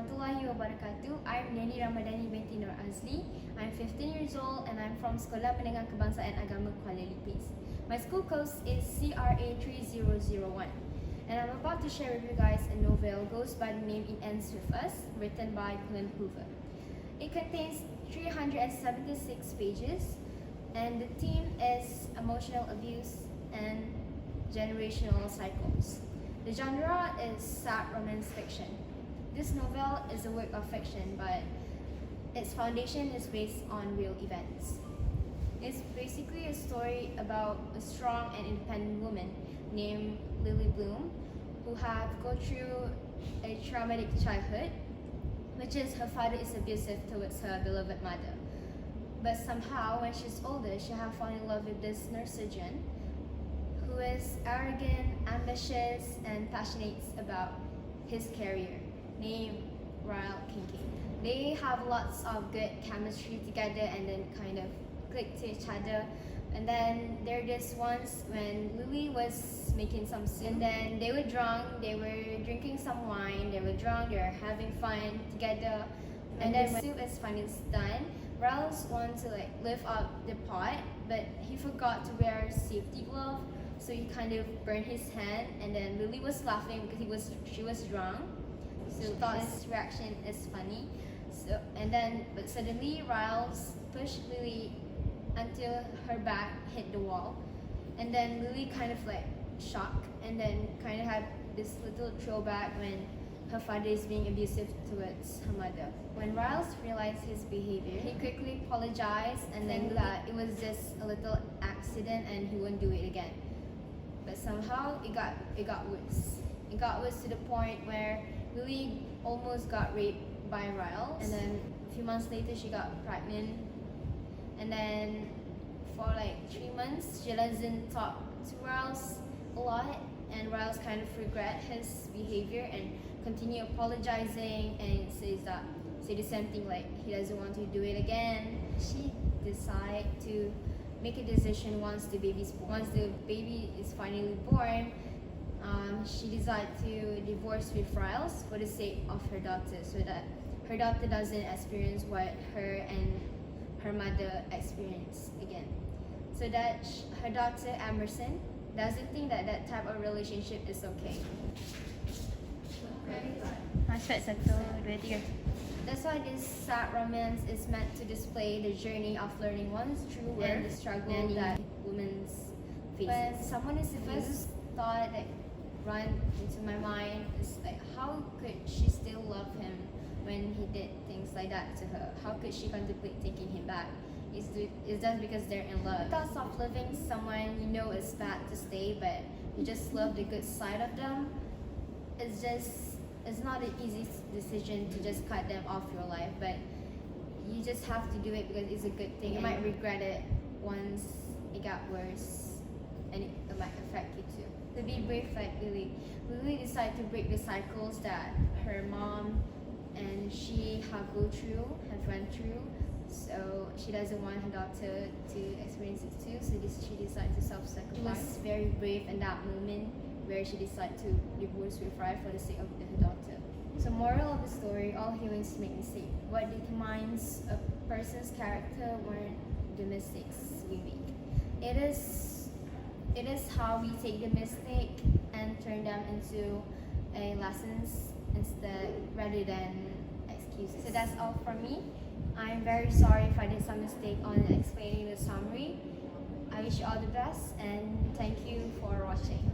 warahmatullahi wabarakatuh. I'm Nayli Ramadhani Binti Norazli. I'm 15 years old and I'm from Sekolah Menengah Kebangsaan AGAMA KUALA LIPIS. My school code is CRA 3001. And I'm about to share with you guys a novel goes by the name It Ends With Us, written by Colin Hoover. It contains 376 pages and the theme is emotional abuse and generational cycles. The genre is sad romance fiction. This novel is a work of fiction, but its foundation is based on real events. It's basically a story about a strong and independent woman named Lily Bloom who have go through a traumatic childhood, which is her father is abusive towards her beloved mother. But somehow, when she's older, she have fallen in love with this nurse surgeon who is arrogant, ambitious, and passionate about his career, named Ryle Kinky. They have lots of good chemistry together and then kind of click to each other. And then there is once when Lily was making some soup, and then they were drunk, they were drinking some wine, they were drunk, they were having fun together. And then when the soup is finally done, Ryle wants to lift up the pot, but he forgot to wear a safety glove, so he kind of burned his hand. And then Lily was laughing because she was drunk, so she thought his reaction is funny. But suddenly Ryle pushed Lily until her back hit the wall, and then Lily kind of shocked, and then kind of had this little throwback when her father is being abusive towards her mother. When Ryle realized his behavior, he quickly apologized and then that it was just a little accident and he won't do it again. But somehow it got worse. It got worse to the point where Lily almost got raped by Ryle, and then a few months later she got pregnant. And then for 3 months she doesn't talk to Ryle a lot, and Ryle kind of regret his behavior and continue apologizing and say the same thing, he doesn't want to do it again. She decide to make a decision once the baby is finally born. She decided to divorce with Ryle for the sake of her daughter, so that her daughter doesn't experience what her and her mother experienced again. So that her daughter Emerson doesn't think that type of relationship is okay. Aspek 1, 2, 3. That's why this sad romance is meant to display the journey of learning one's true worth and the struggle that women's faces. When someone is the first thought that run into my mind is how could she still love him when he did things like that to her? How could she contemplate taking him back? It's just because they're in love. The thoughts of loving someone you know is bad to stay, but you just love the good side of them. It's not an easy decision to just cut them off your life, but you just have to do it because it's a good thing. You might regret it once it got worse, and it might affect you too. To be brave like Lily decided to break the cycles that her mom and she have went through. So she doesn't want her daughter to experience it too. So she decided to self-sacrifice. She was very brave in that moment where she decided to divorce with Ryle for the sake of her daughter. So moral of the story, all humans make mistakes. What determines a person's character weren't the mistakes we make. It is how we take the mistake and turn them into a lessons rather than excuses. So that's all from me. I'm very sorry if I did some mistake on explaining the summary. I wish you all the best and thank you for watching.